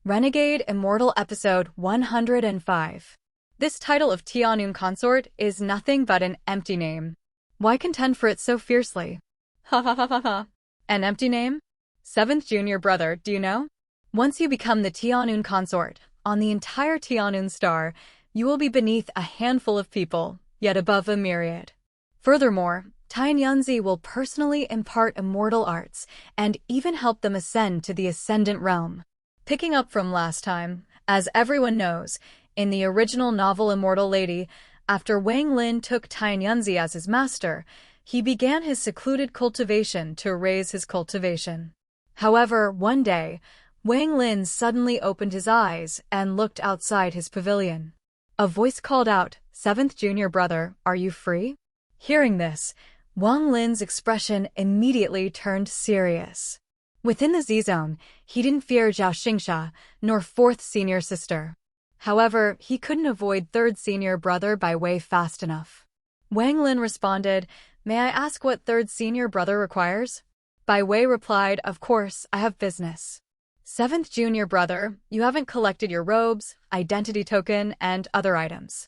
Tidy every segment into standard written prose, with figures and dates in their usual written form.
Renegade Immortal Episode 105. This title of Tianyun Consort is nothing but an empty name. Why contend for it so fiercely? Ha ha ha ha ha. An empty name? Seventh junior brother, do you know? Once you become the Tianyun Consort, on the entire Tianyun star, you will be beneath a handful of people, yet above a myriad. Furthermore, Tianyunzi will personally impart immortal arts, and even help them ascend to the ascendant realm. Picking up from last time, as everyone knows, in the original novel Immortal Lady, after Wang Lin took Tianyunzi as his master, he began his secluded cultivation to raise his cultivation. However, one day, Wang Lin suddenly opened his eyes and looked outside his pavilion. A voice called out, "Seventh junior brother, are you free?" Hearing this, Wang Lin's expression immediately turned serious. Within the Z-Zone, he didn't fear Zhao Xingxia, nor fourth senior sister. However, he couldn't avoid third senior brother Bai Wei fast enough. Wang Lin responded, "May I ask what third senior brother requires?" Bai Wei replied, "Of course, I have business. Seventh junior brother, you haven't collected your robes, identity token, and other items.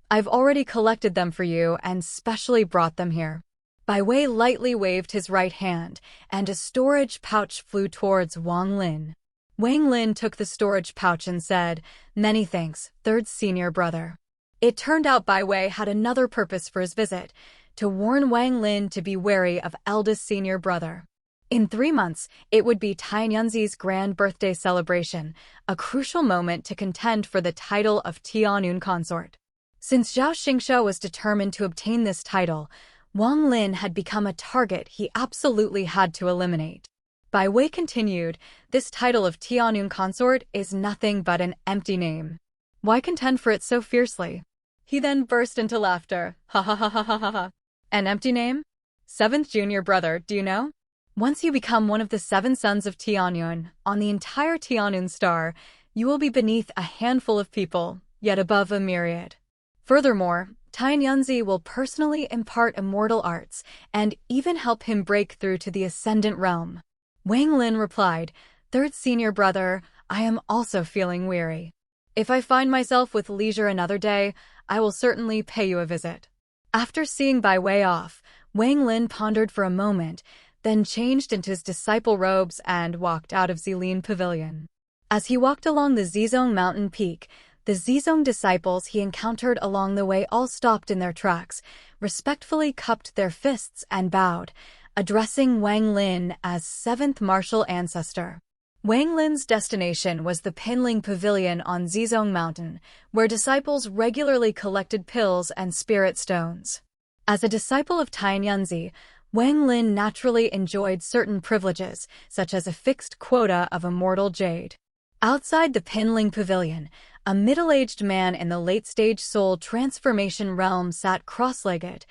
I've already collected them for you and specially brought them here." Bai Wei lightly waved his right hand, and a storage pouch flew towards Wang Lin. Wang Lin took the storage pouch and said, "Many thanks, third senior brother." It turned out Bai Wei had another purpose for his visit, to warn Wang Lin to be wary of eldest senior brother. In 3 months, it would be Tianyunzi's grand birthday celebration, a crucial moment to contend for the title of Tianyun Consort. Since Zhao Xingxia was determined to obtain this title, Wang Lin had become a target he absolutely had to eliminate. Bai Wei continued, "This title of Tianyun Consort is nothing but an empty name. Why contend for it so fiercely?" He then burst into laughter. "Ha ha ha ha ha ha ha. An empty name? Seventh junior brother, do you know? Once you become one of the 7 sons of Tianyun, on the entire Tianyun star, you will be beneath a handful of people, yet above a myriad. Furthermore, Tianyunzi will personally impart immortal arts, and even help him break through to the ascendant realm." Wang Lin replied, "Third senior brother, I am also feeling weary. If I find myself with leisure another day, I will certainly pay you a visit." After seeing Bai Wei off, Wang Lin pondered for a moment, then changed into his disciple robes and walked out of Zilin Pavilion. As he walked along the Zizong mountain peak, the Zizong disciples he encountered along the way all stopped in their tracks, respectfully cupped their fists and bowed, addressing Wang Lin as 7th martial ancestor. Wang Lin's destination was the Pinling Pavilion on Zizong Mountain, where disciples regularly collected pills and spirit stones. As a disciple of Tianyunzi, Wang Lin naturally enjoyed certain privileges, such as a fixed quota of immortal jade. Outside the Pinling Pavilion, a middle-aged man in the late-stage soul transformation realm sat cross-legged,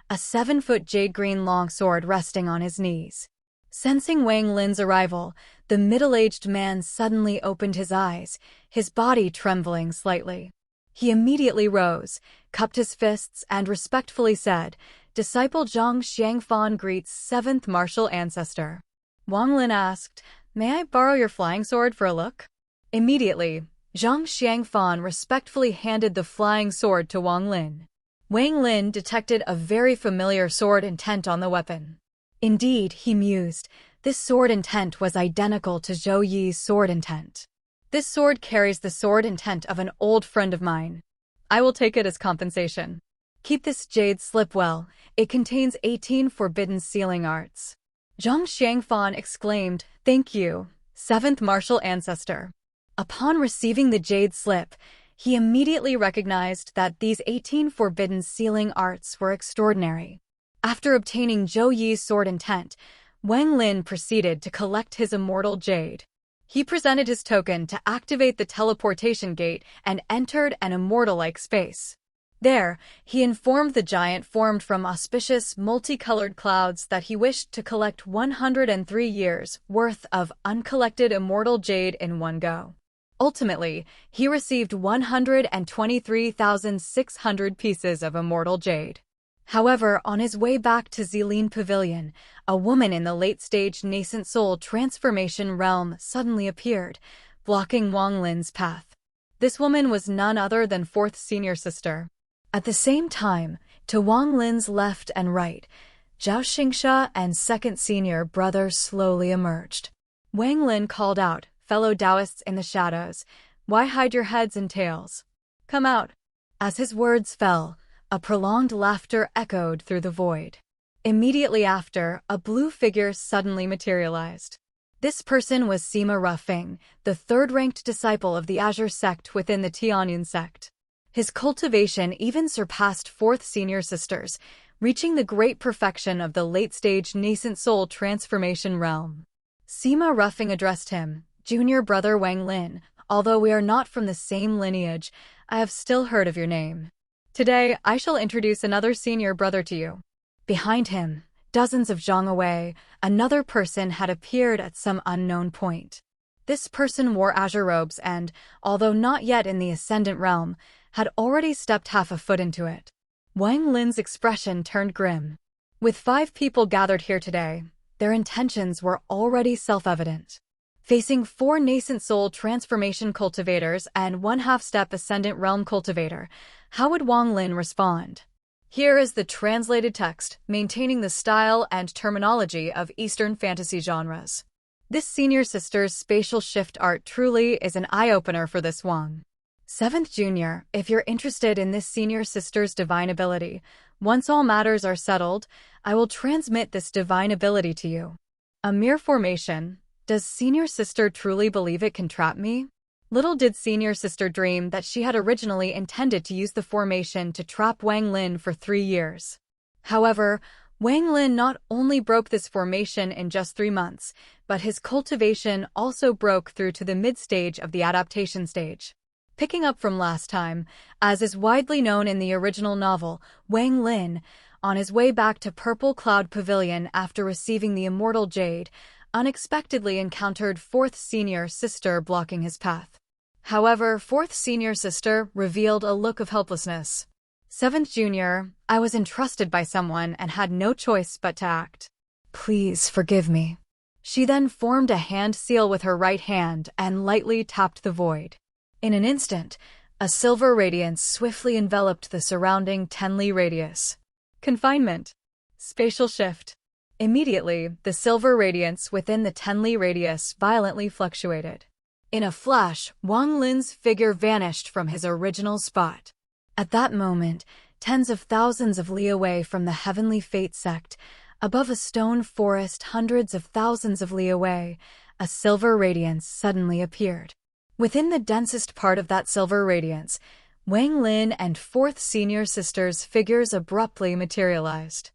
a 7-foot jade-green longsword resting on his knees. Sensing Wang Lin's arrival, the middle-aged man suddenly opened his eyes, his body trembling slightly. He immediately rose, cupped his fists, and respectfully said, "Disciple Zhang Xiangfan greets 7th martial ancestor." Wang Lin asked, "May I borrow your flying sword for a look?" Immediately, Zhang Xiangfan respectfully handed the flying sword to Wang Lin. Wang Lin detected a very familiar sword intent on the weapon. Indeed, he mused, this sword intent was identical to Zhou Yi's sword intent. This sword carries the sword intent of an old friend of mine. I will take it as compensation. Keep this jade slip well, it contains 18 forbidden sealing arts. Zhang Xiangfan exclaimed, "Thank you, 7th martial ancestor." Upon receiving the jade slip, he immediately recognized that these 18 forbidden sealing arts were extraordinary. After obtaining Zhou Yi's sword intent, Wang Lin proceeded to collect his immortal jade. He presented his token to activate the teleportation gate and entered an immortal-like space. There, he informed the giant formed from auspicious, multicolored clouds that he wished to collect 103 years' worth of uncollected immortal jade in one go. Ultimately, he received 123,600 pieces of immortal jade. However, on his way back to Zilin Pavilion, a woman in the late-stage nascent soul transformation realm suddenly appeared, blocking Wang Lin's path. This woman was none other than fourth senior sister. At the same time, to Wang Lin's left and right, Zhao Xingsha and second senior brother slowly emerged. Wang Lin called out, "Fellow Taoists in the shadows, why hide your heads and tails? Come out." As his words fell, a prolonged laughter echoed through the void. Immediately after, a blue figure suddenly materialized. This person was Sima Rufeng, the third-ranked disciple of the Azure sect within the Tianyun sect. His cultivation even surpassed fourth senior sisters, reaching the great perfection of the late-stage nascent soul transformation realm. Sima Rufeng addressed him, "Junior brother Wang Lin, although we are not from the same lineage, I have still heard of your name. Today, I shall introduce another senior brother to you." Behind him, dozens of zhang away, another person had appeared at some unknown point. This person wore azure robes and, although not yet in the ascendant realm, had already stepped half a foot into it. Wang Lin's expression turned grim. With 5 people gathered here today, their intentions were already self-evident. Facing 4 nascent soul transformation cultivators and 1 half-step ascendant realm cultivator, how would Wang Lin respond? Here is the translated text, maintaining the style and terminology of Eastern fantasy genres. This senior sister's spatial shift art truly is an eye-opener for this Wang. 7th Junior, if you're interested in this senior sister's divine ability, once all matters are settled, I will transmit this divine ability to you. A mere formation. Does senior sister truly believe it can trap me? Little did senior sister dream that she had originally intended to use the formation to trap Wang Lin for 3 years. However, Wang Lin not only broke this formation in just 3 months, but his cultivation also broke through to the mid-stage of the adaptation stage. Picking up from last time, as is widely known in the original novel, Wang Lin, on his way back to Purple Cloud Pavilion after receiving the Immortal Jade, unexpectedly encountered 4th senior sister blocking his path. However, 4th senior sister revealed a look of helplessness. 7th Junior, I was entrusted by someone and had no choice but to act. Please forgive me. She then formed a hand seal with her right hand and lightly tapped the void. In an instant, a silver radiance swiftly enveloped the surrounding 10-li radius. Confinement. Spatial shift. Immediately, the silver radiance within the 10-li radius violently fluctuated. In a flash, Wang Lin's figure vanished from his original spot. At that moment, tens of thousands of li away from the Heavenly Fate sect, above a stone forest hundreds of thousands of li away, a silver radiance suddenly appeared. Within the densest part of that silver radiance, Wang Lin and 4th senior sister's figures abruptly materialized.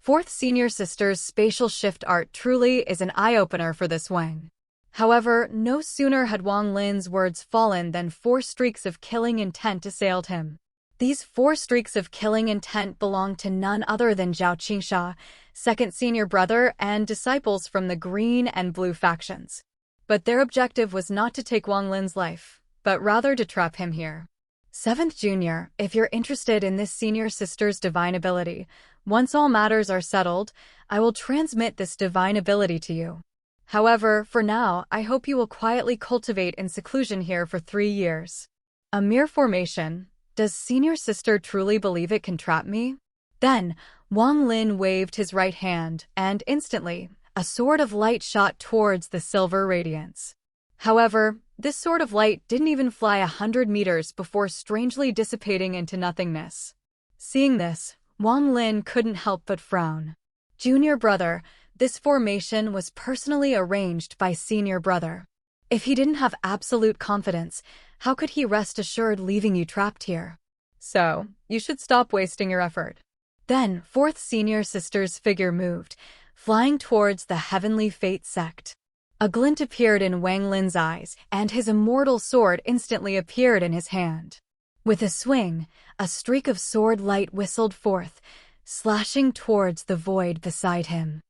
4th senior sister's spatial shift art truly is an eye-opener for this Wang. However, no sooner had Wang Lin's words fallen than 4 streaks of killing intent assailed him. These 4 streaks of killing intent belonged to none other than Zhao Qingsha, second senior brother, and disciples from the green and blue factions. But their objective was not to take Wang Lin's life, but rather to trap him here. 7th Junior, if you're interested in this senior sister's divine ability, once all matters are settled, I will transmit this divine ability to you. However, for now, I hope you will quietly cultivate in seclusion here for 3 years. A mere formation. Does senior sister truly believe it can trap me? Then, Wang Lin waved his right hand, and instantly, a sword of light shot towards the silver radiance. However, this sword of light didn't even fly 100 meters before strangely dissipating into nothingness. Seeing this, Wang Lin couldn't help but frown. Junior brother, this formation was personally arranged by senior brother. If he didn't have absolute confidence, how could he rest assured leaving you trapped here? So, you should stop wasting your effort. Then, 4th senior sister's figure moved, flying towards the Heavenly Fate sect. A glint appeared in Wang Lin's eyes, and his immortal sword instantly appeared in his hand. With a swing, a streak of sword light whistled forth, slashing towards the void beside him.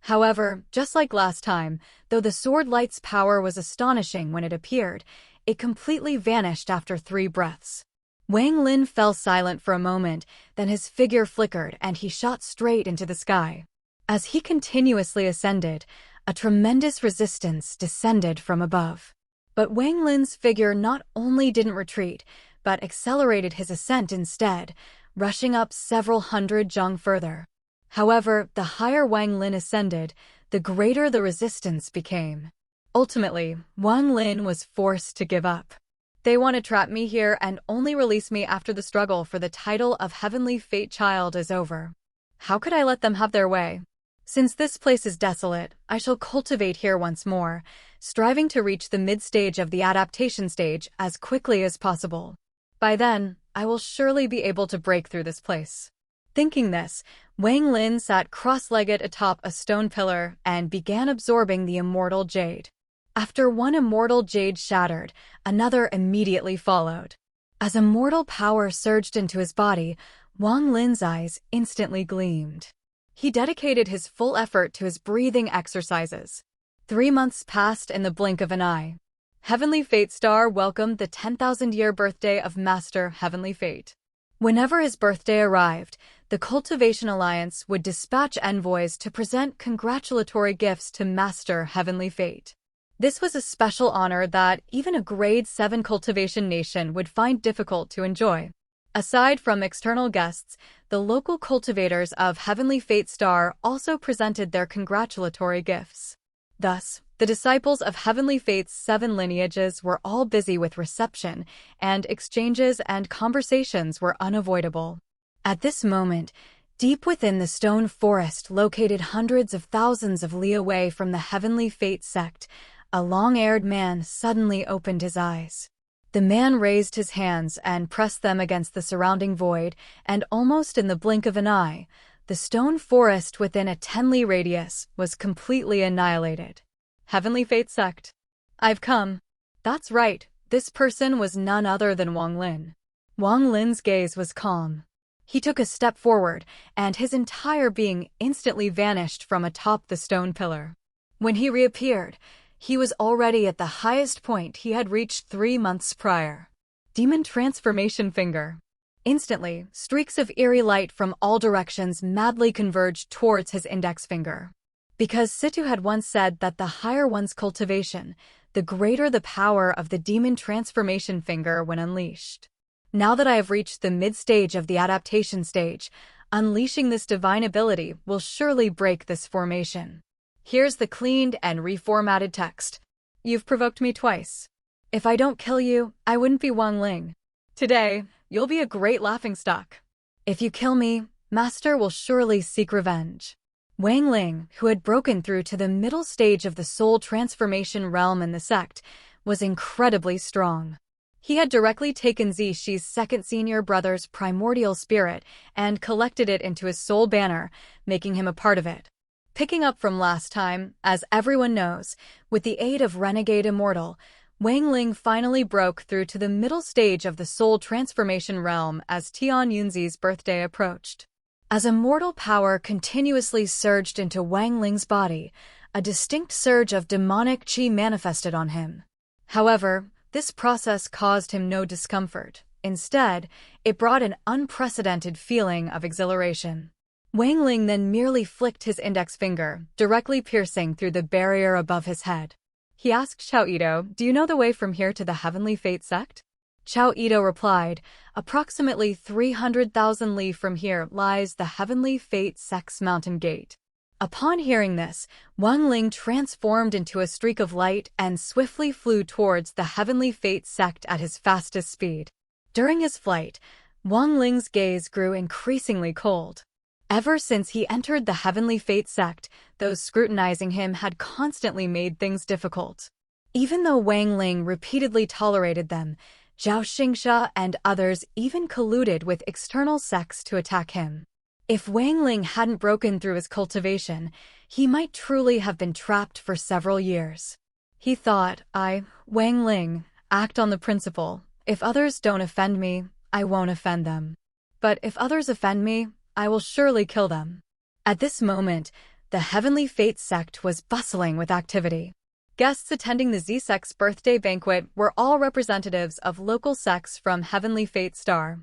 However, just like last time, though the sword light's power was astonishing when it appeared, it completely vanished after 3 breaths. Wang Lin fell silent for a moment, then his figure flickered and he shot straight into the sky. As he continuously ascended, a tremendous resistance descended from above. But Wang Lin's figure not only didn't retreat, but accelerated his ascent instead, rushing up several hundred zhang further. However, the higher Wang Lin ascended, the greater the resistance became. Ultimately, Wang Lin was forced to give up. They want to trap me here and only release me after the struggle for the title of Heavenly Fate Child is over. How could I let them have their way? Since this place is desolate, I shall cultivate here once more, striving to reach the mid-stage of the adaptation stage as quickly as possible. By then, I will surely be able to break through this place. Thinking this, Wang Lin sat cross-legged atop a stone pillar and began absorbing the immortal jade. After one immortal jade shattered, another immediately followed. As immortal power surged into his body, Wang Lin's eyes instantly gleamed. He dedicated his full effort to his breathing exercises. 3 months passed in the blink of an eye. Heavenly Fate Star welcomed the 10,000-year birthday of Master Heavenly Fate. Whenever his birthday arrived, the Cultivation Alliance would dispatch envoys to present congratulatory gifts to Master Heavenly Fate. This was a special honor that even a grade 7 cultivation nation would find difficult to enjoy. Aside from external guests, the local cultivators of Heavenly Fate Star also presented their congratulatory gifts. Thus, the disciples of Heavenly Fate's 7 lineages were all busy with reception, and exchanges and conversations were unavoidable. At this moment, deep within the stone forest located hundreds of thousands of li away from the Heavenly Fate sect, a long-haired man suddenly opened his eyes. The man raised his hands and pressed them against the surrounding void, and almost in the blink of an eye, the stone forest within a 10-li radius was completely annihilated. Heavenly Fate Sect. I've come. That's right, this person was none other than Wang Lin. Wang Lin's gaze was calm. He took a step forward, and his entire being instantly vanished from atop the stone pillar. When he reappeared, he was already at the highest point he had reached 3 months prior. Demon Transformation Finger. Instantly, streaks of eerie light from all directions madly converged towards his index finger. Because Situ had once said that the higher one's cultivation, the greater the power of the Demon Transformation Finger when unleashed. Now that I have reached the mid-stage of the adaptation stage, unleashing this divine ability will surely break this formation. Here's the cleaned and reformatted text. You've provoked me twice. If I don't kill you, I wouldn't be Wang Lin. Today, you'll be a great laughingstock. If you kill me, Master will surely seek revenge. Wang Lin, who had broken through to the middle stage of the soul transformation realm in the sect, was incredibly strong. He had directly taken Zishi's second senior brother's primordial spirit and collected it into his soul banner, making him a part of it. Picking up from last time, as everyone knows, with the aid of Renegade Immortal, Wang Lin finally broke through to the middle stage of the soul transformation realm as Tian Yunzi's birthday approached. As immortal power continuously surged into Wang Lin's body, a distinct surge of demonic qi manifested on him. However, this process caused him no discomfort. Instead, it brought an unprecedented feeling of exhilaration. Wang Lin then merely flicked his index finger, directly piercing through the barrier above his head. He asked Xiao Ito, "Do you know the way from here to the Heavenly Fate sect?" Xiao Ito replied, "Approximately 300,000 li from here lies the Heavenly Fate sect's mountain gate." Upon hearing this, Wang Lin transformed into a streak of light and swiftly flew towards the Heavenly Fate sect at his fastest speed. During his flight, Wang Lin's gaze grew increasingly cold. Ever since he entered the Heavenly Fate sect, those scrutinizing him had constantly made things difficult. Even though Wang Lin repeatedly tolerated them, Zhao Xingsha and others even colluded with external sects to attack him. If Wang Lin hadn't broken through his cultivation, he might truly have been trapped for several years. He thought, Wang Lin, act on the principle, if others don't offend me, I won't offend them. But if others offend me, I will surely kill them. At this moment, the Heavenly Fate sect was bustling with activity. Guests attending the Z-sect's birthday banquet were all representatives of local sects from Heavenly Fate Star.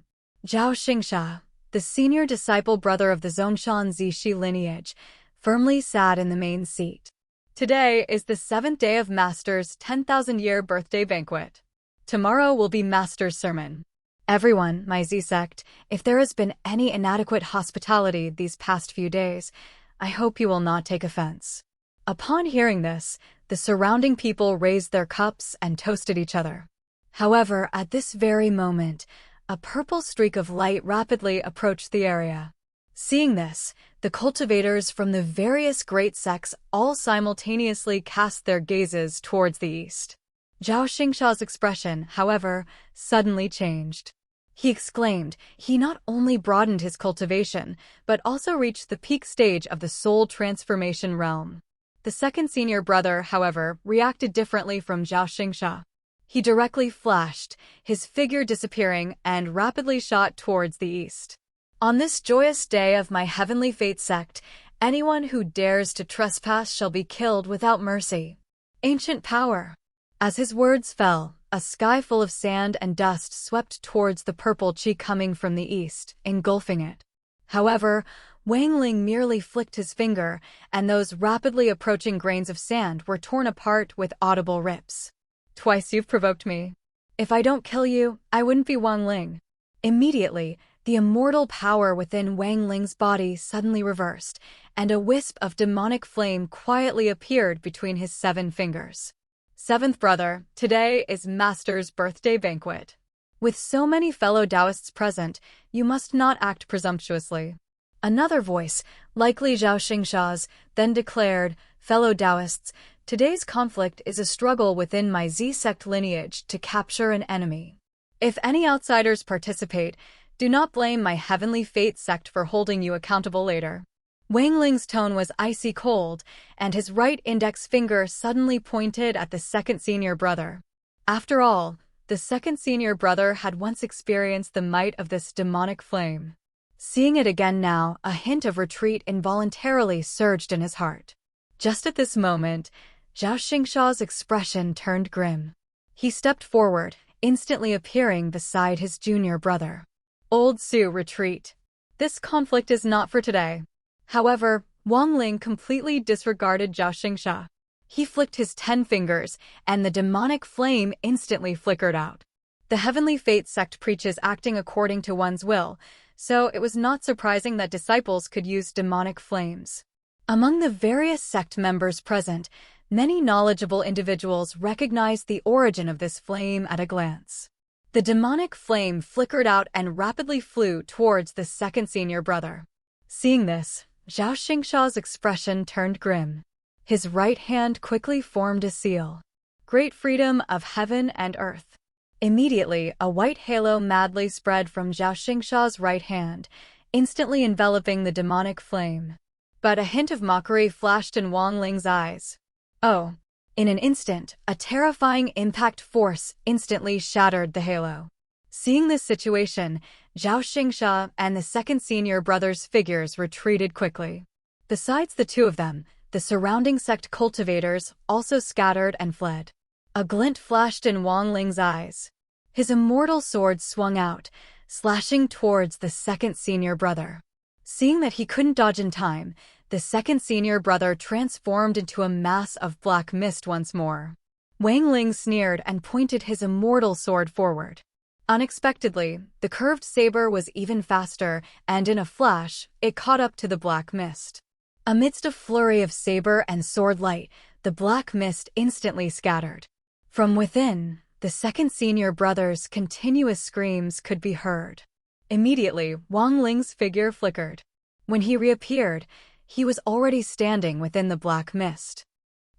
Zhao Xingsha, the senior disciple brother of the Zhongshan Zishi lineage, firmly sat in the main seat. Today is the 7th day of Master's 10,000-year birthday banquet. Tomorrow will be Master's sermon. Everyone, my Z-sect, if there has been any inadequate hospitality these past few days, I hope you will not take offense. Upon hearing this, the surrounding people raised their cups and toasted each other. However, at this very moment, a purple streak of light rapidly approached the area. Seeing this, the cultivators from the various great sects all simultaneously cast their gazes towards the east. Zhao Xingsha's expression, however, suddenly changed. He exclaimed he not only broadened his cultivation, but also reached the peak stage of the soul transformation realm. The second senior brother, however, reacted differently from Zhao Xingsha. He directly flashed, his figure disappearing, and rapidly shot towards the east. On this joyous day of my heavenly fate sect, anyone who dares to trespass shall be killed without mercy. Ancient power. As his words fell, a sky full of sand and dust swept towards the purple chi coming from the east, engulfing it. However, Wang Lin merely flicked his finger, and those rapidly approaching grains of sand were torn apart with audible rips. Twice you've provoked me. If I don't kill you, I wouldn't be Wang Lin. Immediately, the immortal power within Wang Ling's body suddenly reversed, and a wisp of demonic flame quietly appeared between his 7 fingers. Seventh brother, today is Master's birthday banquet. With so many fellow Taoists present, you must not act presumptuously. Another voice, likely Zhao Xingsha's, then declared, fellow Taoists, today's conflict is a struggle within my Z-sect lineage to capture an enemy. If any outsiders participate, do not blame my heavenly fate sect for holding you accountable later. Wang Ling's tone was icy cold, and his right index finger suddenly pointed at the second senior brother. After all, the second senior brother had once experienced the might of this demonic flame. Seeing it again now, a hint of retreat involuntarily surged in his heart. Just at this moment, Zhao Xingsha's expression turned grim. He stepped forward, instantly appearing beside his junior brother. Old Su, retreat. This conflict is not for today. However, Wang Lin completely disregarded Zhao Xingsha. He flicked his 10 fingers, and the demonic flame instantly flickered out. The heavenly fate sect preaches acting according to one's will, so it was not surprising that disciples could use demonic flames. Among the various sect members present, many knowledgeable individuals recognized the origin of this flame at a glance. The demonic flame flickered out and rapidly flew towards the second senior brother. Seeing this, Zhao Xingsha's expression turned grim. His right hand quickly formed a seal. Great freedom of heaven and earth. Immediately, a white halo madly spread from Zhao Xingsha's right hand, instantly enveloping the demonic flame. But a hint of mockery flashed in Wang Ling's eyes. Oh. In an instant, a terrifying impact force instantly shattered the halo. Seeing this situation, Zhao Xingsha and the second senior brother's figures retreated quickly. Besides the two of them, the surrounding sect cultivators also scattered and fled. A glint flashed in Wang Ling's eyes. His immortal sword swung out, slashing towards the second senior brother. Seeing that he couldn't dodge in time, the second senior brother transformed into a mass of black mist once more. Wang Lin sneered and pointed his immortal sword forward. Unexpectedly, the curved saber was even faster, and in a flash, it caught up to the black mist. Amidst a flurry of saber and sword light, the black mist instantly scattered. From within, the second senior brother's continuous screams could be heard. Immediately, Wang Ling's figure flickered. When he reappeared, he was already standing within the black mist.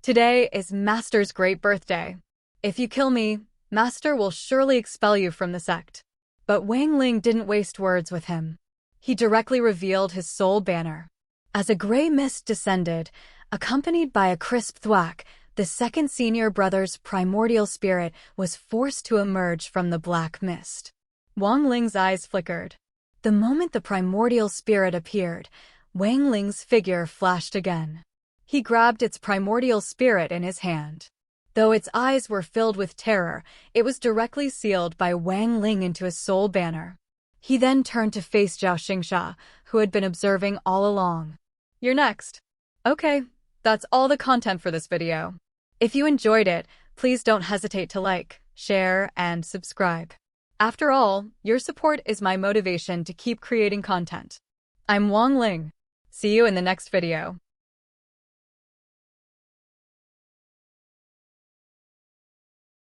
Today is Master's great birthday. If you kill me, Master will surely expel you from the sect. But Wang Lin didn't waste words with him. He directly revealed his soul banner. As a gray mist descended, accompanied by a crisp thwack, the second senior brother's primordial spirit was forced to emerge from the black mist. Wang Ling's eyes flickered. The moment the primordial spirit appeared, Wang Ling's figure flashed again. He grabbed its primordial spirit in his hand. Though its eyes were filled with terror, it was directly sealed by Wang Lin into a soul banner. He then turned to face Zhao Xingsha, who had been observing all along. You're next. Okay, That's all the content for this video. If you enjoyed it, please don't hesitate to like, share, and subscribe. After all, your support is my motivation to keep creating content. I'm Wang Lin. See you in the next video.